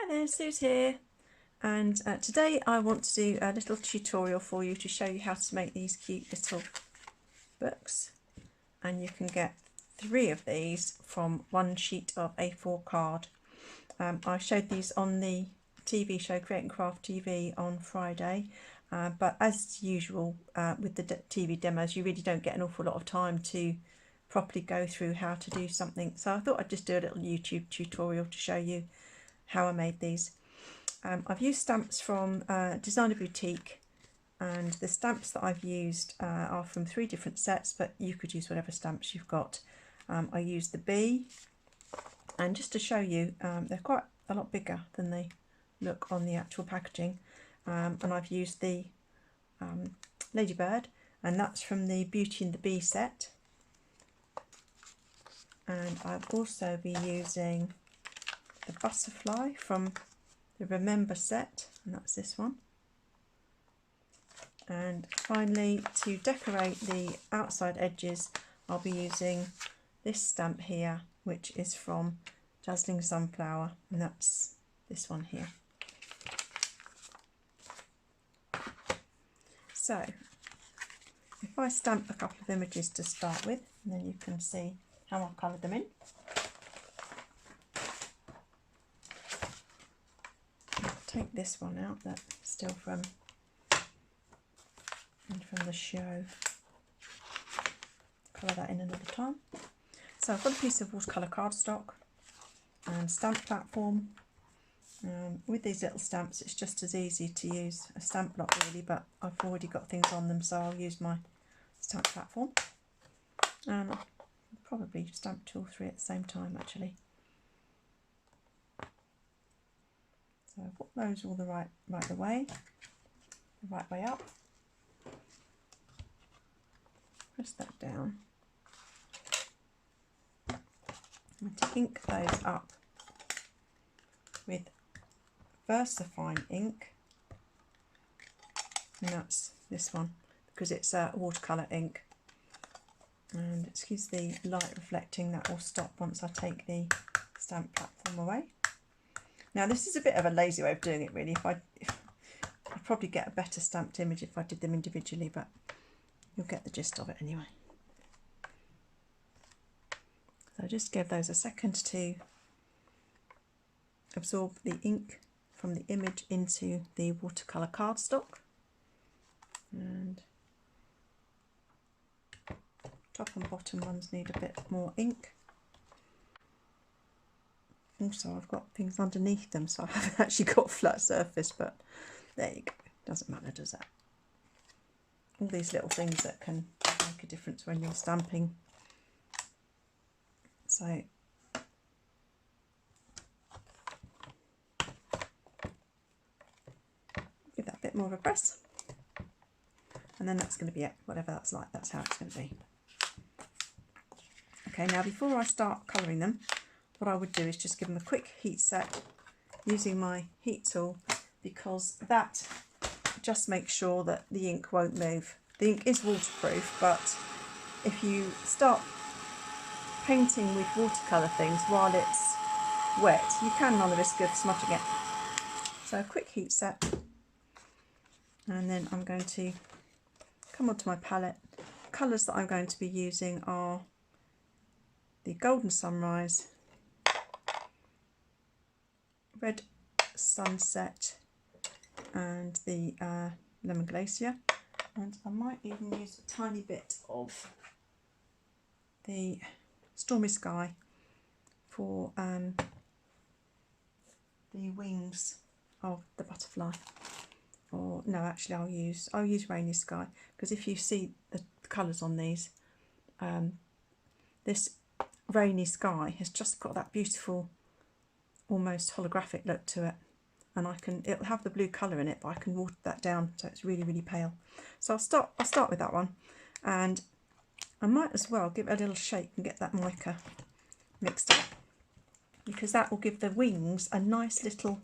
Hi there, Sue's here, and today I want to do a little tutorial for you to show you how to make these cute little books, and you can get 3 of these from one sheet of A4 card. I showed these on the TV show Create and Craft TV on Friday, but as usual with the TV demos you really don't get an awful lot of time to properly go through how to do something, so I thought I'd just do a little YouTube tutorial to show you how I made these. I've used stamps from Designer Boutique, and the stamps that I've used are from 3 different sets, but you could use whatever stamps you've got. I used the bee, and just to show you, they're quite a lot bigger than they look on the actual packaging, and I've used the ladybird, and that's from the Beauty and the Bee set, and I'll also be using the butterfly from the Remember set, and that's this one. And finally, to decorate the outside edges, I'll be using this stamp here, which is from Dazzling Sunflower, and that's this one here. So if I stamp a couple of images to start with, and then you can see how I've coloured them in. Take this one out, that's still from the show. Colour that in another time. So I've got a piece of watercolour cardstock and stamp platform. With these little stamps it's just as easy to use a stamp block really, but I've already got things on them, so I'll use my stamp platform. And I'll probably stamp 2 or 3 at the same time actually. So I've got those all the right way up. Press that down. And to ink those up with VersaFine ink, and that's this one because it's a watercolour ink. And excuse the light reflecting, that will stop once I take the stamp platform away. Now this is a bit of a lazy way of doing it really. I'd probably get a better stamped image if I did them individually, but you'll get the gist of it anyway. So just give those a second to absorb the ink from the image into the watercolour cardstock. And top and bottom ones need a bit more ink. Also I've got things underneath them, so I haven't actually got a flat surface, but there you go, doesn't matter, does that? All these little things that can make a difference when you're stamping. So give that a bit more of a press, and then that's going to be it, whatever that's like, that's how it's going to be. Okay, now before I start colouring them, what I would do is just give them a quick heat set using my heat tool, because that just makes sure that the ink won't move. The ink is waterproof, but if you start painting with watercolour things while it's wet, you can run the risk of smudging it. So a quick heat set, and then I'm going to come onto my palette. The colours that I'm going to be using are the Golden Sunrise, Red Sunset, and the Lemon Glacier, and I might even use a tiny bit of the Stormy Sky for the wings of the butterfly. Or no, actually I'll use Rainy Sky, because if you see the colours on these, this Rainy Sky has just got that beautiful almost holographic look to it, and it'll have the blue colour in it, but I can water that down so it's really, really pale. So I'll start with that one, and I might as well give it a little shake and get that mica mixed up, because that will give the wings a nice little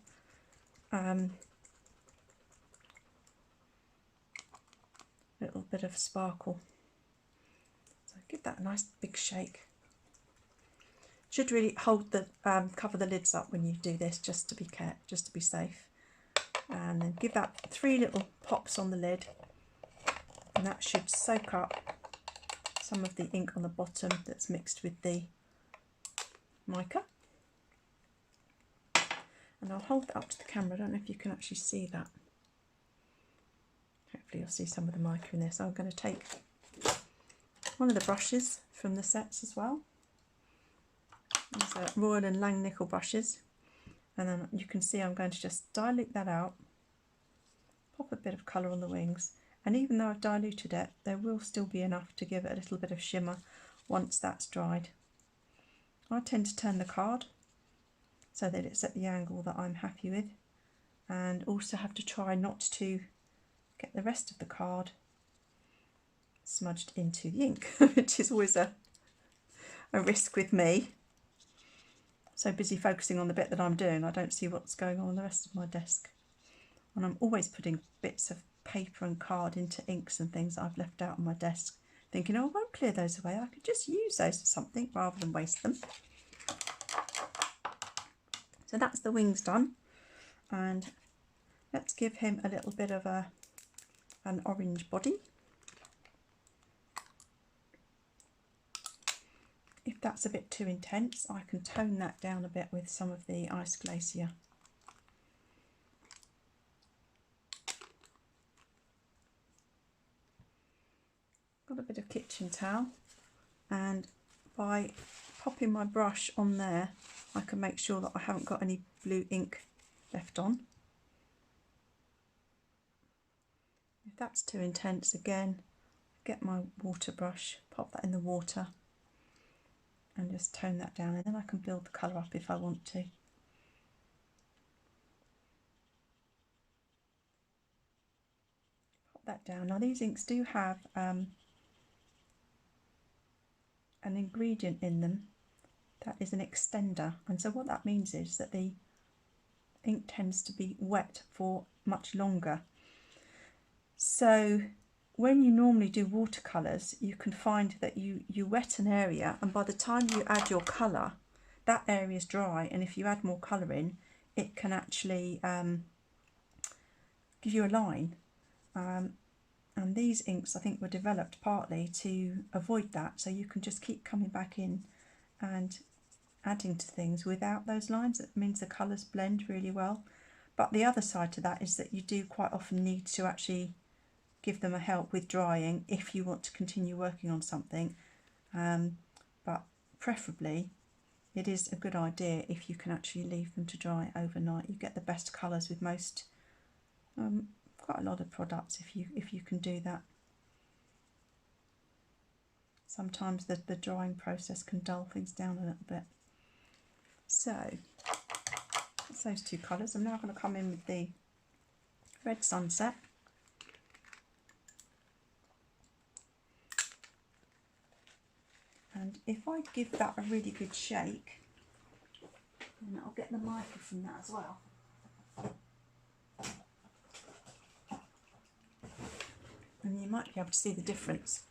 little bit of sparkle. So give that a nice big shake. Should really hold the cover the lids up when you do this, just to be safe. And then give that 3 little pops on the lid, and that should soak up some of the ink on the bottom that's mixed with the mica. And I'll hold that up to the camera. I don't know if you can actually see that. Hopefully you'll see some of the mica in there. So I'm going to take one of the brushes from the sets as well. These are Royal and Langnickel brushes. And then you can see I'm going to just dilute that out, pop a bit of colour on the wings. And even though I've diluted it, there will still be enough to give it a little bit of shimmer once that's dried. I tend to turn the card so that it's at the angle that I'm happy with, and also have to try not to get the rest of the card smudged into the ink, which is always a risk with me. So busy focusing on the bit that I'm doing, I don't see what's going on the rest of my desk. And I'm always putting bits of paper and card into inks and things that I've left out on my desk, thinking, oh, I won't clear those away, I could just use those for something rather than waste them. So that's the wings done, and let's give him a little bit of an orange body. If that's a bit too intense, I can tone that down a bit with some of the Ice Glacier. Got a bit of kitchen towel, and by popping my brush on there, I can make sure that I haven't got any blue ink left on. If that's too intense, again, get my water brush, pop that in the water, and just tone that down, and then I can build the colour up if I want to. Pop that down. Now these inks do have an ingredient in them that is an extender, and so what that means is that the ink tends to be wet for much longer. So when you normally do watercolours, you can find that you wet an area, and by the time you add your colour, that area is dry, and if you add more colour in, it can actually give you a line. And these inks, I think, were developed partly to avoid that, so you can just keep coming back in and adding to things without those lines. It means the colours blend really well. But the other side to that is that you do quite often need to actually give them a help with drying if you want to continue working on something. But preferably it is a good idea if you can actually leave them to dry overnight. You get the best colours with most, quite a lot of products if you can do that. Sometimes the drying process can dull things down a little bit. So that's those two colours. I'm now going to come in with the Red Sunset. And if I give that a really good shake, then I'll get the mica from that as well. And you might be able to see the difference.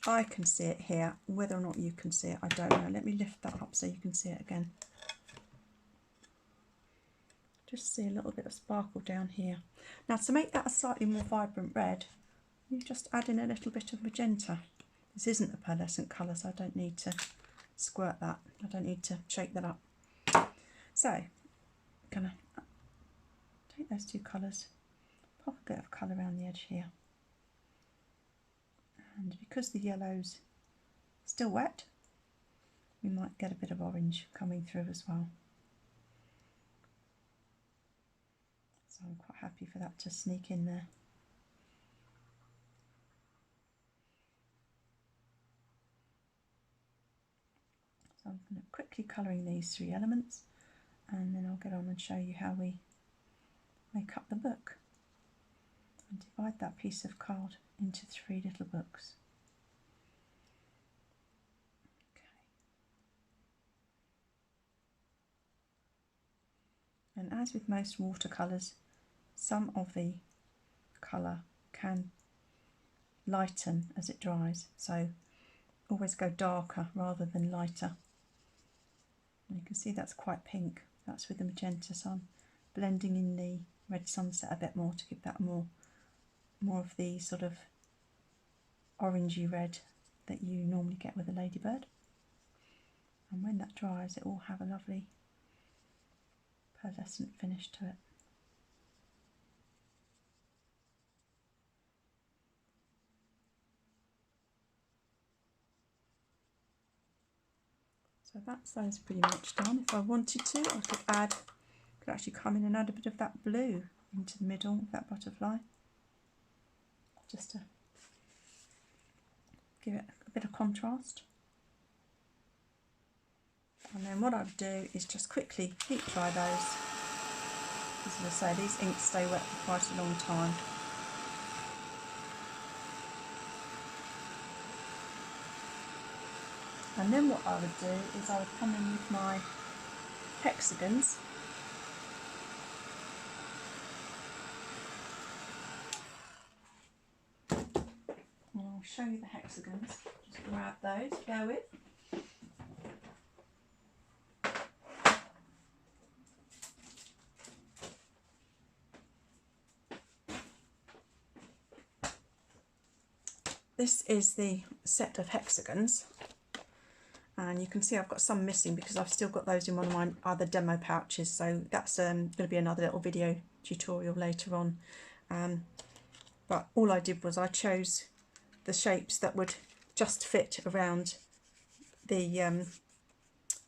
I can see it here. Whether or not you can see it, I don't know. Let me lift that up so you can see it again. Just see a little bit of sparkle down here. Now, to make that a slightly more vibrant red, you just add in a little bit of magenta. This isn't a pearlescent colour, so I don't need to squirt that. I don't need to shake that up. So, I'm going to take those two colours, pop a bit of colour around the edge here. And because the yellow's still wet, we might get a bit of orange coming through as well. So I'm quite happy for that to sneak in there. So I'm going to quickly colouring these three elements, and then I'll get on and show you how we make up the book. And divide that piece of card into three little books. Okay. And as with most watercolours, some of the colour can lighten as it dries, so always go darker rather than lighter. And you can see that's quite pink, that's with the magenta, so I'm blending in the red sunset a bit more to give that more of the sort of orangey red that you normally get with a ladybird. And when that dries, it will have a lovely pearlescent finish to it. So that's those pretty much done. If I wanted to, I could actually come in and add a bit of that blue into the middle of that butterfly, just to give it a bit of contrast. And then what I'd do is just quickly heat dry those. As I say, these inks stay wet for quite a long time. And then what I would do is I would come in with my hexagons. And I'll show you the hexagons. Just grab those, bear with. This is the set of hexagons, and you can see I've got some missing because I've still got those in one of my other demo pouches, so that's going to be another little video tutorial later on. But all I did was I chose the shapes that would just fit around the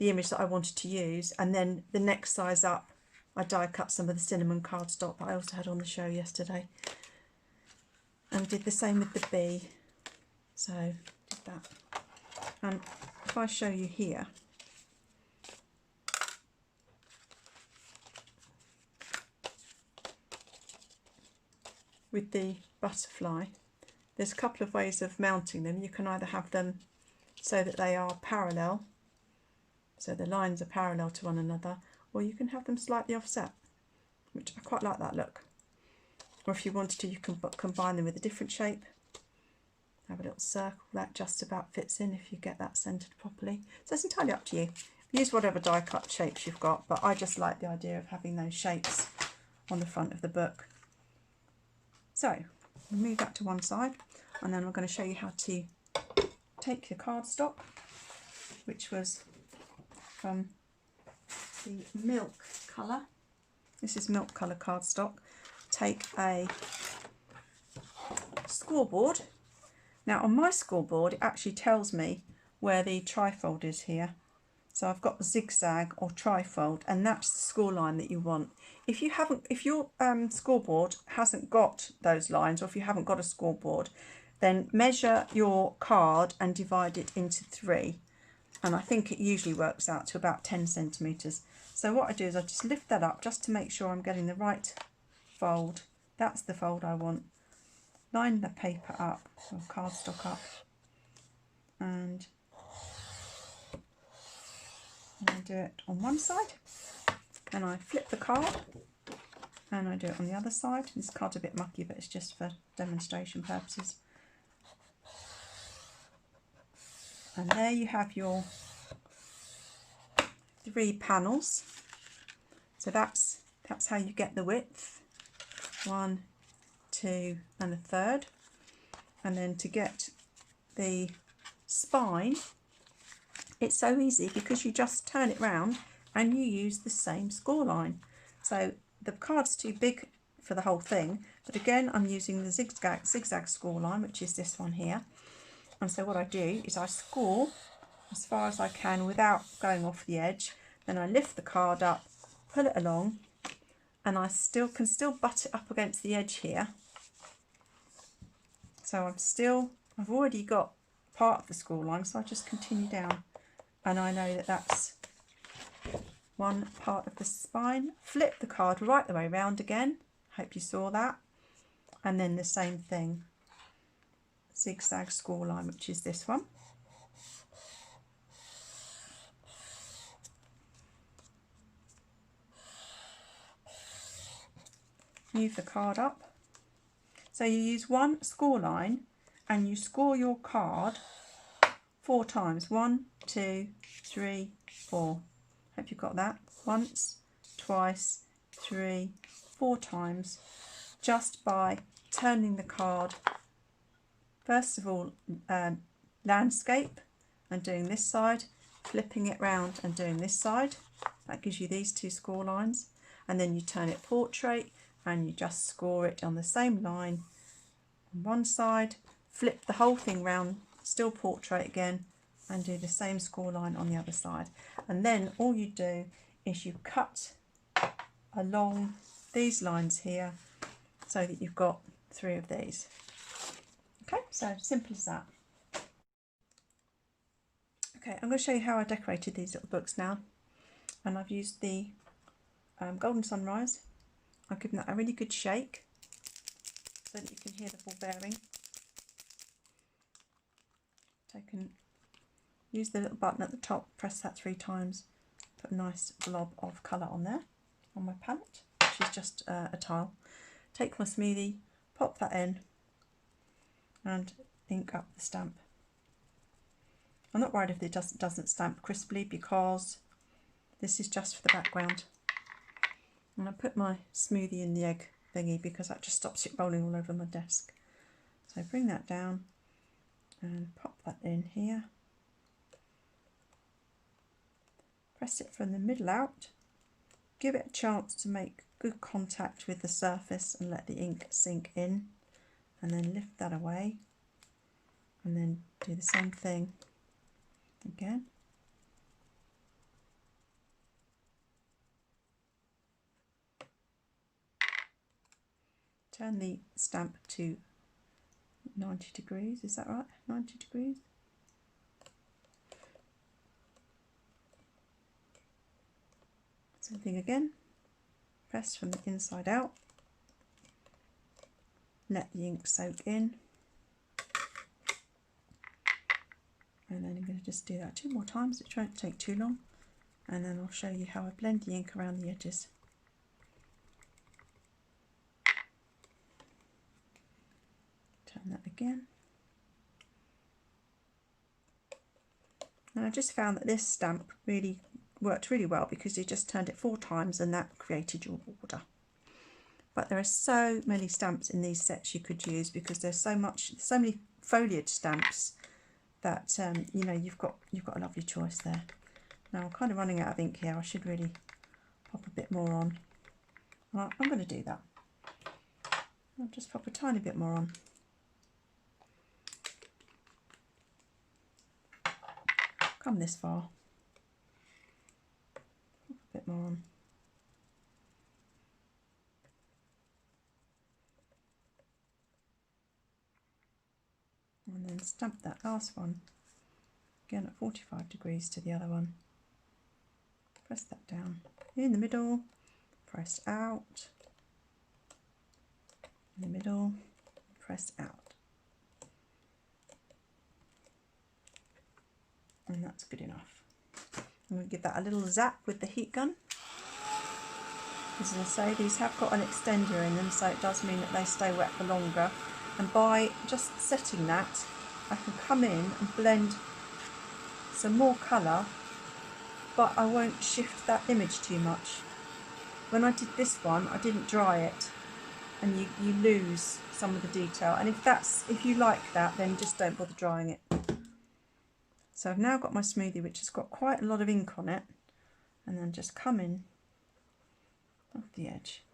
image that I wanted to use, and then the next size up I die cut some of the cinnamon cardstock that I also had on the show yesterday, and did the same with the bee. So did that. And if I show you here, with the butterfly, there's a couple of ways of mounting them. You can either have them so that they are parallel, so the lines are parallel to one another, or you can have them slightly offset, which I quite like that look. Or if you wanted to, you can combine them with a different shape. Have a little circle that just about fits in if you get that centered properly. So it's entirely up to you. Use whatever die cut shapes you've got, but I just like the idea of having those shapes on the front of the book. So we'll move that to one side, and then we're going to show you how to take your cardstock, which was from the milk colour. This is milk colour cardstock. Take a scoreboard. Now on my scoreboard it actually tells me where the trifold is here. So I've got zigzag or trifold, and that's the score line that you want. If your scoreboard hasn't got those lines, or if you haven't got a scoreboard, then measure your card and divide it into 3. And I think it usually works out to about 10 centimetres. So what I do is I just lift that up just to make sure I'm getting the right fold. That's the fold I want. Line the paper up, or cardstock up, and I do it on one side, then I flip the card and I do it on the other side. This card's a bit mucky, but it's just for demonstration purposes. And there you have your 3 panels. So that's how you get the width. 1, 2 and a third. And then to get the spine, it's so easy because you just turn it round and you use the same score line. So the card's too big for the whole thing, but again I'm using the zigzag score line, which is this one here. And so what I do is I score as far as I can without going off the edge, then I lift the card up, pull it along, and I can still butt it up against the edge here. So I've already got part of the score line, so I just continue down, and I know that that's one part of the spine. Flip the card right the way round again, hope you saw that, and then the same thing, zigzag score line, which is this one. smooth the card up. So you use one score line and you score your card 4 times. 1, 2, 3, 4. Hope you've got that. Once, twice, 3, 4 times, just by turning the card, first of all, landscape, and doing this side, flipping it round and doing this side. That gives you these 2 score lines. And then you turn it portrait and you just score it on the same line on one side, flip the whole thing round, still portrait again, and do the same score line on the other side. And then all you do is you cut along these lines here so that you've got 3 of these. Okay, so simple as that. Okay, I'm going to show you how I decorated these little books now. And I've used the Golden Sunrise. I've given that a really good shake so that you can hear the ball bearing. Use the little button at the top, press that 3 times, put a nice blob of colour on there on my palette, which is just a tile. Take my smoothie, pop that in and ink up the stamp. I'm not worried if it doesn't stamp crisply because this is just for the background. And I put my smoothie in the egg thingy because that just stops it rolling all over my desk. So bring that down and pop that in here. Press it from the middle out. Give it a chance to make good contact with the surface and let the ink sink in. And then lift that away. And then do the same thing again. Turn the stamp to 90 degrees, is that right? 90 degrees. Same thing again. Press from the inside out. Let the ink soak in. And then I'm going to just do that 2 more times, which won't take too long. And then I'll show you how I blend the ink around the edges. Turn that again. And I just found that this stamp really worked really well because you just turned it 4 times and that created your border. But there are so many stamps in these sets you could use because there's so many foliage stamps that you know, you've got a lovely choice there. Now I'm kind of running out of ink here. I should really pop a bit more on. Well, I'm going to do that. I'll just pop a tiny bit more on. Come this far. Pop a bit more on. And then stamp that last one again at 45 degrees to the other one. Press that down in the middle, press out, in the middle, press out. And that's good enough. I'm going to give that a little zap with the heat gun. As I say, these have got an extender in them, so it does mean that they stay wet for longer. And by just setting that, I can come in and blend some more colour, but I won't shift that image too much. When I did this one, I didn't dry it, and you lose some of the detail. And if you like that, then just don't bother drying it. So I've now got my smoothie, which has got quite a lot of ink on it, and then just come in off the edge.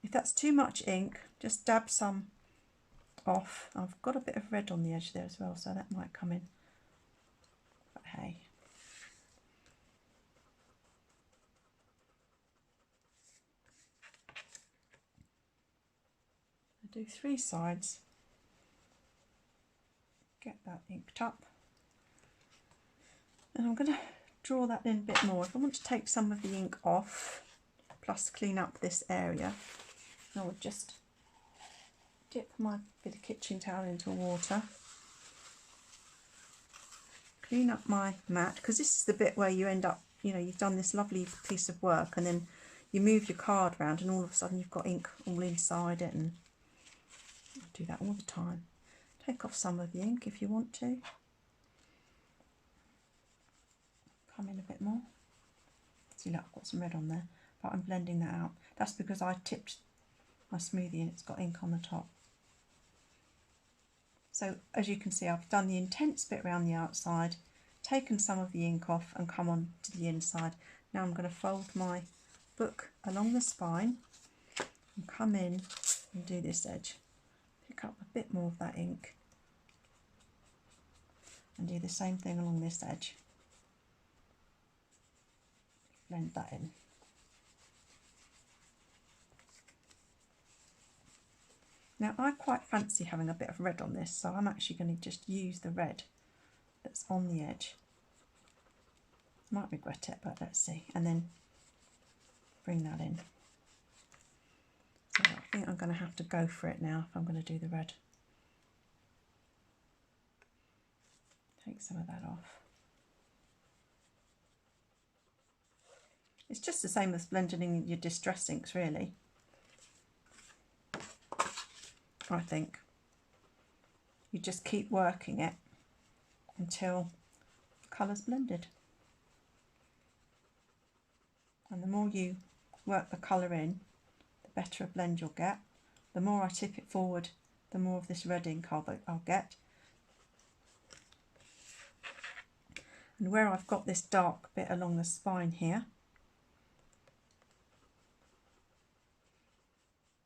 If that's too much ink, just dab some off. I've got a bit of red on the edge there as well, so that might come in, but hey. I do 3 sides, get that inked up, and I'm going to draw that in a bit more. If I want to take some of the ink off plus clean up this area, I would just dip my bit of kitchen towel into water, clean up my mat, because this is the bit where you end up, you know, you've done this lovely piece of work and then you move your card around and all of a sudden you've got ink all inside it, and I do that all the time. Take off some of the ink if you want to. Come in a bit more. See, look, I've got some red on there, but I'm blending that out. That's because I tipped my smoothie and it's got ink on the top. So as you can see, I've done the intense bit around the outside, taken some of the ink off and come on to the inside. Now I'm going to fold my book along the spine and come in and do this edge. Pick up a bit more of that ink and do the same thing along this edge. Blend that in. Now I quite fancy having a bit of red on this, so I'm actually going to just use the red that's on the edge. Might regret it, but let's see. And then bring that in. So I think I'm going to have to go for it now if I'm going to do the red. Take some of that off. It's just the same as blending in your distress inks, really. I think you just keep working it until the colour's blended. And the more you work the colour in, the better a blend you'll get. The more I tip it forward, the more of this red ink I'll get. And where I've got this dark bit along the spine here,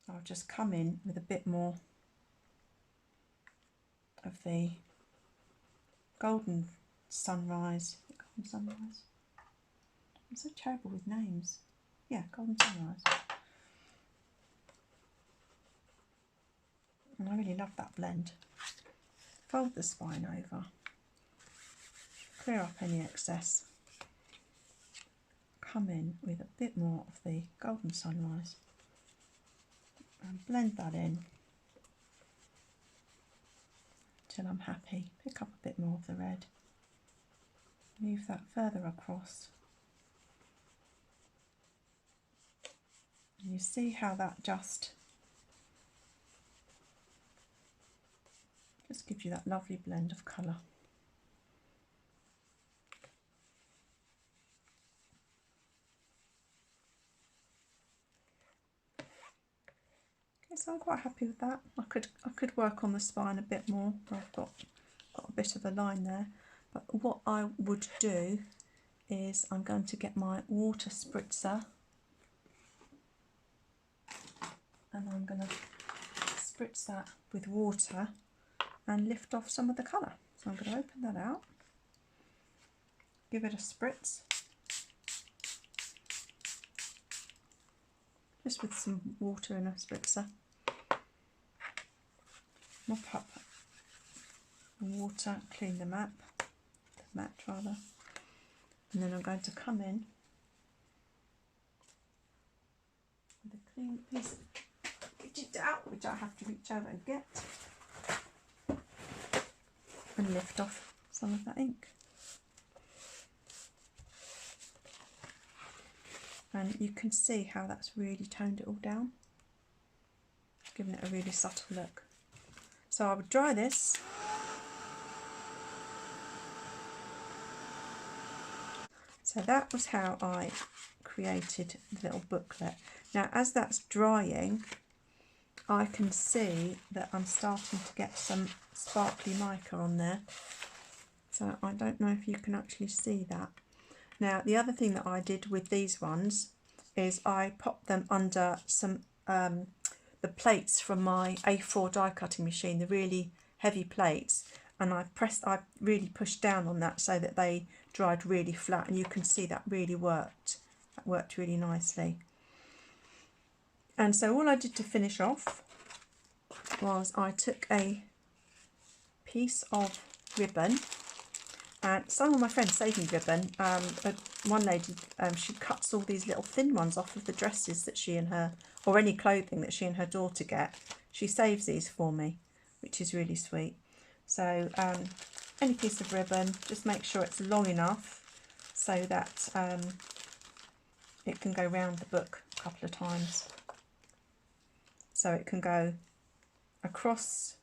I'll just come in with a bit more of the golden sunrise. Golden sunrise? I'm so terrible with names. Yeah, golden sunrise. And I really love that blend. Fold the spine over. Clear up any excess. Come in with a bit more of the golden sunrise. And blend that in till I'm happy. Pick up a bit more of the red. Move that further across. And you see how that just gives you that lovely blend of colour. So I'm quite happy with that. I could work on the spine a bit more. I've got a bit of a line there. But what I would do is I'm going to get my water spritzer and I'm going to spritz that with water and lift off some of the colour. So I'm going to open that out, give it a spritz, just with some water in a spritzer. Mop up the water, clean the mat rather, and then I'm going to come in with a clean piece of kitchen towel, which I have to reach over and get, and lift off some of that ink. And you can see how that's really toned it all down, giving it a really subtle look. So I would dry this. So that was how I created the little booklet. Now as that's drying, I can see that I'm starting to get some sparkly mica on there. So I don't know if you can actually see that. Now the other thing that I did with these ones is I popped them under some the plates from my A4 die cutting machine, the really heavy plates, and I really pushed down on that so that they dried really flat, and you can see that really worked. That worked really nicely. And so all I did to finish off was I took a piece of ribbon, and some of my friends saved me ribbon. One lady, she cuts all these little thin ones off of the dresses that she and her, or any clothing that she and her daughter get. She saves these for me, which is really sweet. So any piece of ribbon, just make sure it's long enough so that it can go round the book couple of times so it can go across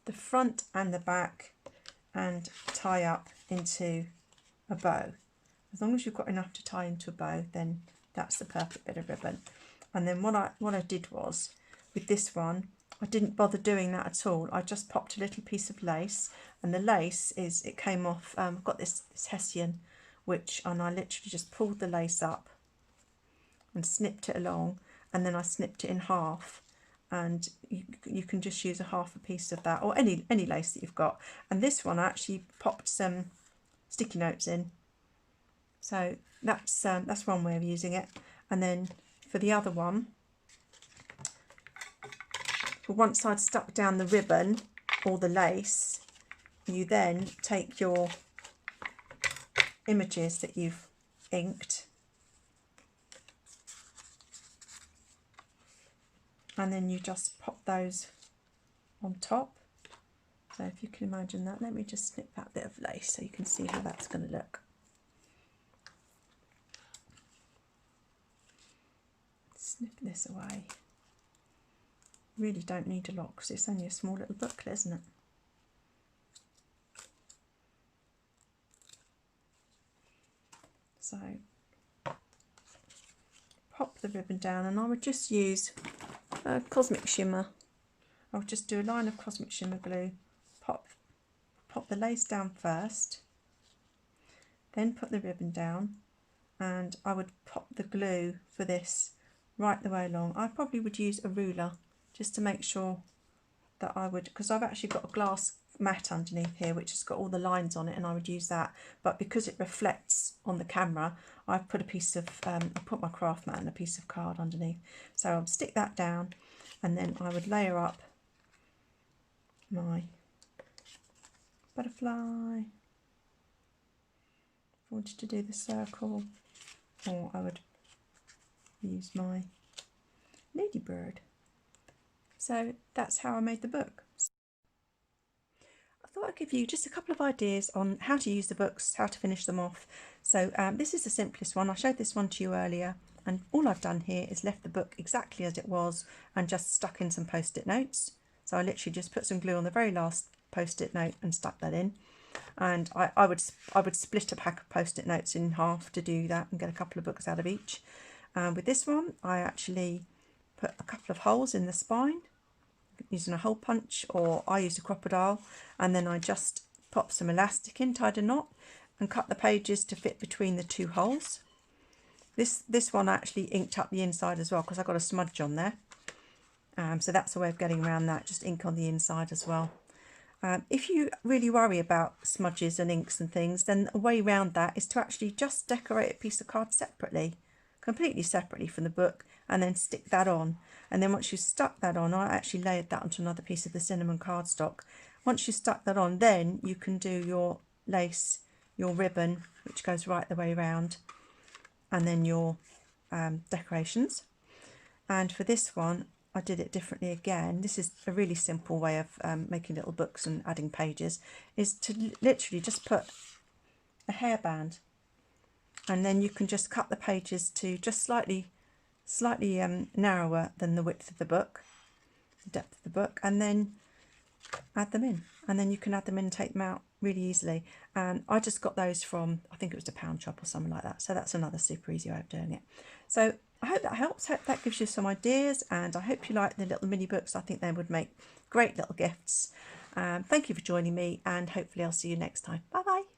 the front and the back and tie up into a bow. As long as you've got enough to tie into a bow, then that's the perfect bit of ribbon. And then what I did was, with this one, I didn't bother doing that at all. I just popped a little piece of lace, and the lace it came off, I've got this Hessian, and I literally just pulled the lace up and snipped it along, and then I snipped it in half, and you can just use half a piece of that, or any lace that you've got. And this one I actually popped some sticky notes in, so that's one way of using it. And then for the other one, once I'd stuck down the ribbon or the lace, you then take your images that you've inked, and then you just pop those on top. So if you can imagine that, let me just snip that bit of lace so you can see how that's going to look. Snip this away. Really don't need a lot because it's only a small little booklet, isn't it? So pop the ribbon down, and I would just use Cosmic Shimmer. I would just do a line of Cosmic Shimmer glue, pop the lace down first, then put the ribbon down, and I would pop the glue for this right the way along. I probably would use a ruler just to make sure that I would, because I've actually got a glass mat underneath here which has got all the lines on it, and I would use that, but because it reflects on the camera, I've put a piece of I put my craft mat and a piece of card underneath. So I'll stick that down, and then I would layer up my butterfly. If I wanted to do the circle, or I would use my ladybird. So that's how I made the book. I thought I'd give you just a couple of ideas on how to use the books, how to finish them off. So this is the simplest one. I showed this one to you earlier, and all I've done here is left the book exactly as it was and just stuck in some post-it notes. So I literally just put some glue on the very last post-it note and stuck that in. And I would split a pack of post-it notes in half to do that and get a couple of books out of each. With this one, I actually put a couple of holes in the spine using a hole punch, or I used a crocodile, and then I just popped some elastic in, tied a knot, and cut the pages to fit between the two holes. This one I actually inked up the inside as well because I got a smudge on there. So that's a way of getting around that, just ink on the inside as well. If you really worry about smudges and inks and things, then a way around that is to actually just decorate a piece of card separately, completely separately from the book, and then stick that on. And then once you've stuck that on, I actually layered that onto another piece of the cinnamon cardstock. Once you've stuck that on, then you can do your lace, your ribbon, which goes right the way around, and then your decorations. And for this one, I did it differently again. This is a really simple way of making little books and adding pages, is to literally just put a hairband, and then you can just cut the pages to just slightly narrower than the width of the book, the depth of the book, and then add them in. And then you can add them in and take them out really easily. And I just got those from, I think it was a pound shop or something like that. So that's another super easy way of doing it. So I hope that helps. Hope that gives you some ideas, and I hope you like the little mini books. I think they would make great little gifts. Thank you for joining me, and hopefully I'll see you next time. Bye bye.